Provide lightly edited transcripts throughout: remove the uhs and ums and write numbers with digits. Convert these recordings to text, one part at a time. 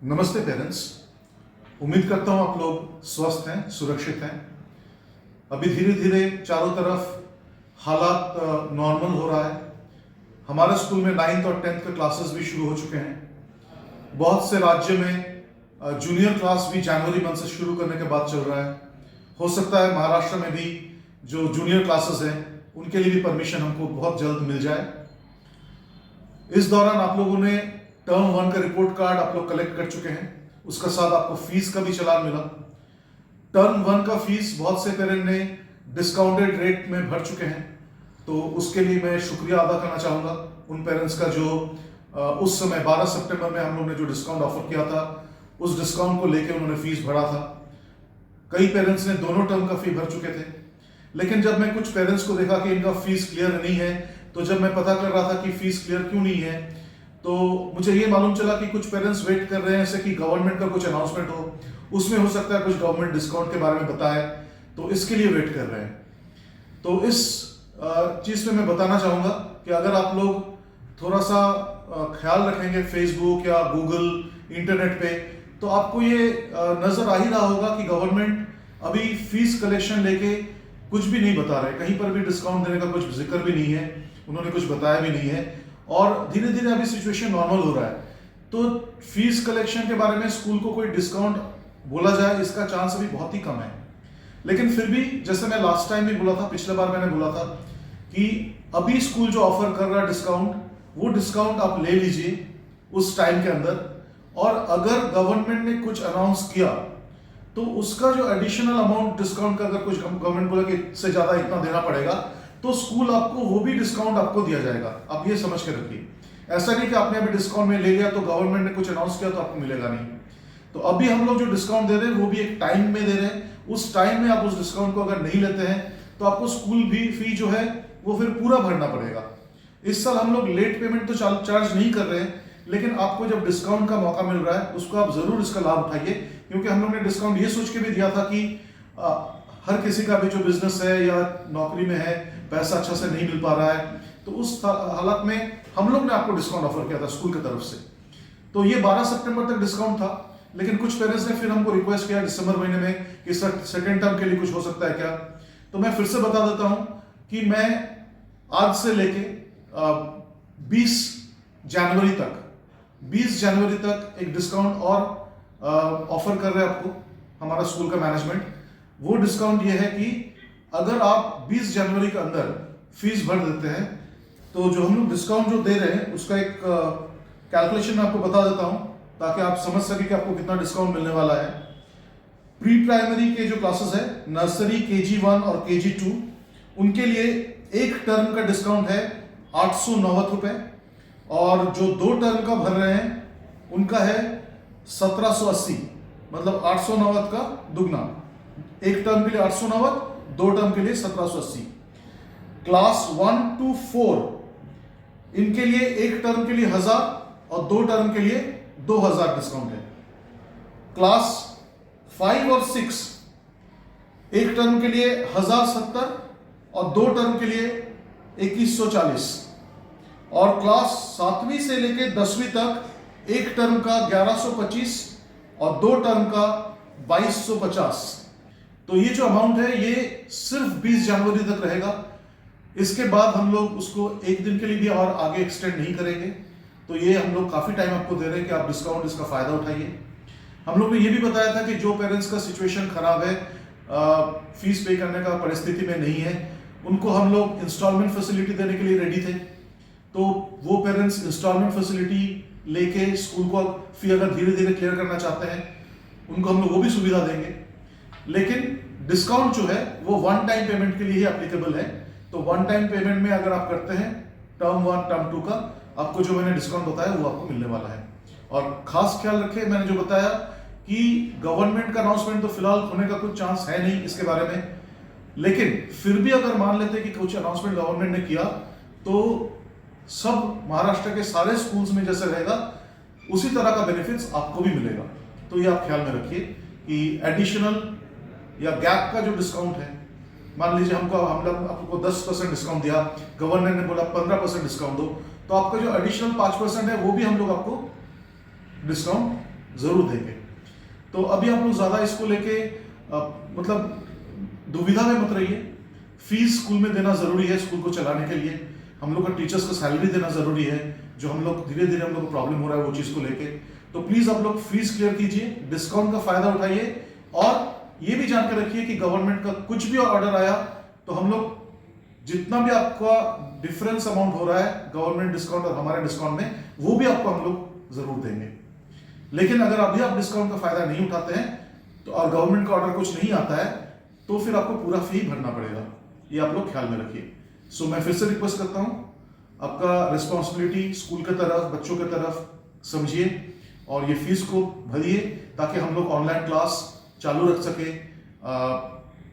नमस्ते पेरेंट्स। उम्मीद करता हूँ आप लोग स्वस्थ हैं, सुरक्षित हैं। अभी धीरे धीरे चारों तरफ हालात नॉर्मल हो रहा है। हमारे स्कूल में 9th और 10th के क्लासेस भी शुरू हो चुके हैं। बहुत से राज्य में जूनियर क्लास भी जनवरी मंथ से शुरू करने के बाद चल रहा है। हो सकता है महाराष्ट्र में भी जो जूनियर क्लासेस हैं उनके लिए भी परमिशन हमको बहुत जल्द मिल जाए। इस दौरान आप लोगों ने टर्म 1 का रिपोर्ट कार्ड आप लोग कलेक्ट कर चुके हैं। उसके साथ आपको फीस का भी चालान मिला। टर्म 1 का फीस बहुत से पेरेंट ने डिस्काउंटेड रेट में भर चुके हैं, तो उसके लिए मैं शुक्रिया अदा करना चाहूँगा उन पेरेंट्स का जो उस समय 12 सितंबर में हम लोग ने जो डिस्काउंट ऑफर किया था उस डिस्काउंट को लेकर उन्होंने फीस भरा था। कई पेरेंट्स ने दोनों टर्म का फी भर चुके थे, लेकिन जब मैं कुछ पेरेंट्स को देखा कि इनका फीस क्लियर नहीं है, तो जब मैं पता कर रहा था कि फीस क्लियर क्यों नहीं है, तो मुझे ये मालूम चला कि कुछ पेरेंट्स वेट कर रहे हैं ऐसे कि गवर्नमेंट का कुछ अनाउंसमेंट हो, उसमें हो सकता है कुछ गवर्नमेंट डिस्काउंट के बारे में बताए, तो इसके लिए वेट कर रहे हैं। तो इस चीज में मैं बताना चाहूंगा कि अगर आप लोग थोड़ा सा ख्याल रखेंगे फेसबुक या गूगल इंटरनेट पे, तो आपको ये नजर आ ही रहा होगा कि गवर्नमेंट अभी फीस कलेक्शन लेके कुछ भी नहीं बता रहे। कहीं पर भी डिस्काउंट देने का कुछ जिक्र भी नहीं है, उन्होंने कुछ बताया भी नहीं है, और धीरे धीरे अभी सिचुएशन नॉर्मल हो रहा है। तो फीस कलेक्शन के बारे में स्कूल को कोई डिस्काउंट बोला जाए इसका चांस अभी बहुत ही कम है। लेकिन फिर भी जैसे मैं लास्ट टाइम भी बोला था, पिछले बार मैंने बोला था कि अभी स्कूल जो ऑफर कर रहा है डिस्काउंट, वो डिस्काउंट आप ले लीजिए उस टाइम के अंदर, और अगर गवर्नमेंट ने कुछ अनाउंस किया तो उसका जो एडिशनल अमाउंट डिस्काउंट का अगर कुछ गवर्नमेंट बोला कि इससे ज्यादा इतना देना पड़ेगा, तो स्कूल आपको वो भी डिस्काउंट आपको दिया जाएगा। आप ये समझ के रखिए, ऐसा नहीं कि आपने अभी डिस्काउंट में ले लिया तो गवर्नमेंट ने कुछ अनाउंस किया तो आपको मिलेगा नहीं। तो अभी हम लोग जो डिस्काउंट दे रहे हैं वो भी एक टाइम में दे रहे हैं। उस टाइम में आप उस डिस्काउंट को अगर नहीं लेते हैं तो आपको स्कूल भी फी जो है वो फिर पूरा भरना पड़ेगा। इस साल हम लोग लेट पेमेंट तो चार्ज नहीं कर रहे हैं, लेकिन आपको जब डिस्काउंट का मौका मिल रहा है उसको आप जरूर इसका लाभ उठाइए, क्योंकि हम लोग ने डिस्काउंट ये सोच के भी दिया था कि हर किसी का भी जो बिजनेस है या नौकरी में है पैसा अच्छा से नहीं मिल पा रहा है, तो उस हालत में हम लोग ने आपको डिस्काउंट ऑफर किया था स्कूल की तरफ से। तो ये 12 सितंबर तक डिस्काउंट था, लेकिन कुछ पेरेंट्स ने फिर हमको रिक्वेस्ट किया दिसंबर महीने में कि सेकेंड टर्म के लिए कुछ हो सकता है क्या। तो मैं फिर से बता देता हूं कि मैं आज से लेके 20 जनवरी तक एक डिस्काउंट और ऑफर कर रहे हैं आपको हमारा स्कूल का मैनेजमेंट। वो डिस्काउंट ये है कि अगर आप 20 जनवरी के अंदर फीस भर देते हैं, तो जो हम लोग डिस्काउंट जो दे रहे हैं उसका एक कैलकुलेशन मैं आपको बता देता हूं ताकि आप समझ सके कि आपको कितना डिस्काउंट मिलने वाला है। प्री प्राइमरी के जो क्लासेस है, नर्सरी, KG1 और KG2, उनके लिए एक टर्म का डिस्काउंट है 890 रुपए, और जो 2 टर्म का भर रहे हैं उनका है 1780, मतलब 890 का दुगना। एक टर्म के लिए 890, 2 टर्म के लिए 1780। क्लास 1 to 4 इनके लिए एक टर्म के लिए 1000 और 2 टर्म के लिए 2000 डिस्काउंट है। क्लास 5 और 6 एक टर्म के लिए 1070 और 2 टर्म के लिए 2140, और क्लास 7वीं से लेकर 10वीं तक एक टर्म का 1125 और 2 टर्म का 2250। तो ये जो अमाउंट है ये सिर्फ 20 जनवरी तक रहेगा। इसके बाद हम लोग उसको एक दिन के लिए भी और आगे एक्सटेंड नहीं करेंगे। तो ये हम लोग काफी टाइम आपको दे रहे हैं कि आप डिस्काउंट इसका फायदा उठाइए। हम लोग ने ये भी बताया था कि जो पेरेंट्स का सिचुएशन खराब है, फीस पे करने का परिस्थिति में नहीं है, उनको हम लोग इंस्टॉलमेंट फैसिलिटी देने के लिए रेडी थे। तो वो पेरेंट्स इंस्टॉलमेंट फैसिलिटी लेके स्कूल को फी अगर धीरे धीरे क्लियर करना चाहते हैं, उनको हम लोग वो भी सुविधा देंगे। लेकिन डिस्काउंट जो है वो 1 टाइम पेमेंट के लिए ही एप्लीकेबल है। तो 1 टाइम पेमेंट में अगर आप करते हैं टर्म 1 टर्म 2 का, आपको जो मैंने डिस्काउंट बताया वो आपको मिलने वाला है। और खास ख्याल रखें, मैंने जो बताया कि गवर्नमेंट का अनाउंसमेंट तो फिलहाल होने का कुछ चांस है नहीं इसके बारे में, लेकिन फिर भी अगर मान लेते कि कुछ अनाउंसमेंट गवर्नमेंट ने किया तो सब महाराष्ट्र के सारे स्कूल्स में जैसे रहेगा उसी तरह का बेनिफिट्स आपको भी मिलेगा। तो ये आप ख्याल में रखिए कि एडिशनल या गैप का जो डिस्काउंट है, मान लीजिए हम लोग आपको 10% डिस्काउंट दिया, गवर्नमेंट ने बोला 15% डिस्काउंट दो, तो आपका जो एडिशनल 5% है वो भी हम लोग आपको डिस्काउंट ज़रूर देंगे। तो अभी आप लोग ज़्यादा इसको लेके मतलब दुविधा में मत रहिए। फीस स्कूल में देना ज़रूरी है स्कूल को चलाने के लिए। हम लोग का टीचर्स को सैलरी देना ज़रूरी है, जो हम लोग धीरे धीरे हम लोग को प्रॉब्लम हो रहा है वो चीज़ को लेके। तो प्लीज़ आप लोग फीस क्लियर कीजिए, डिस्काउंट का फ़ायदा उठाइए, और ये भी जान कर रखिए कि गवर्नमेंट का कुछ भी ऑर्डर आया तो हम लोग जितना भी आपका डिफरेंस अमाउंट हो रहा है गवर्नमेंट डिस्काउंट और हमारे डिस्काउंट में, वो भी आपको हम लोग ज़रूर देंगे। लेकिन अगर अभी आप डिस्काउंट का फ़ायदा नहीं उठाते हैं तो और गवर्नमेंट का ऑर्डर कुछ नहीं आता है तो फिर आपको पूरा फी भरना पड़ेगा। ये आप लोग ख्याल में रखिए। सो मैं फिर से रिक्वेस्ट करता हूँ, आपका रिस्पॉन्सिबिलिटी स्कूल की तरफ, बच्चों की तरफ समझिए और ये फीस को भरिए ताकि हम लोग ऑनलाइन क्लास चालू रख सके,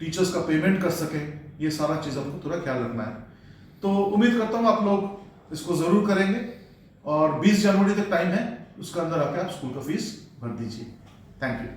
टीचर्स का पेमेंट कर सके। ये सारा चीज़ आपको थोड़ा ख्याल रखना है। तो उम्मीद करता हूँ आप लोग इसको ज़रूर करेंगे और 20 जनवरी तक टाइम है, उसके अंदर आके आप स्कूल का फीस भर दीजिए। Thank you.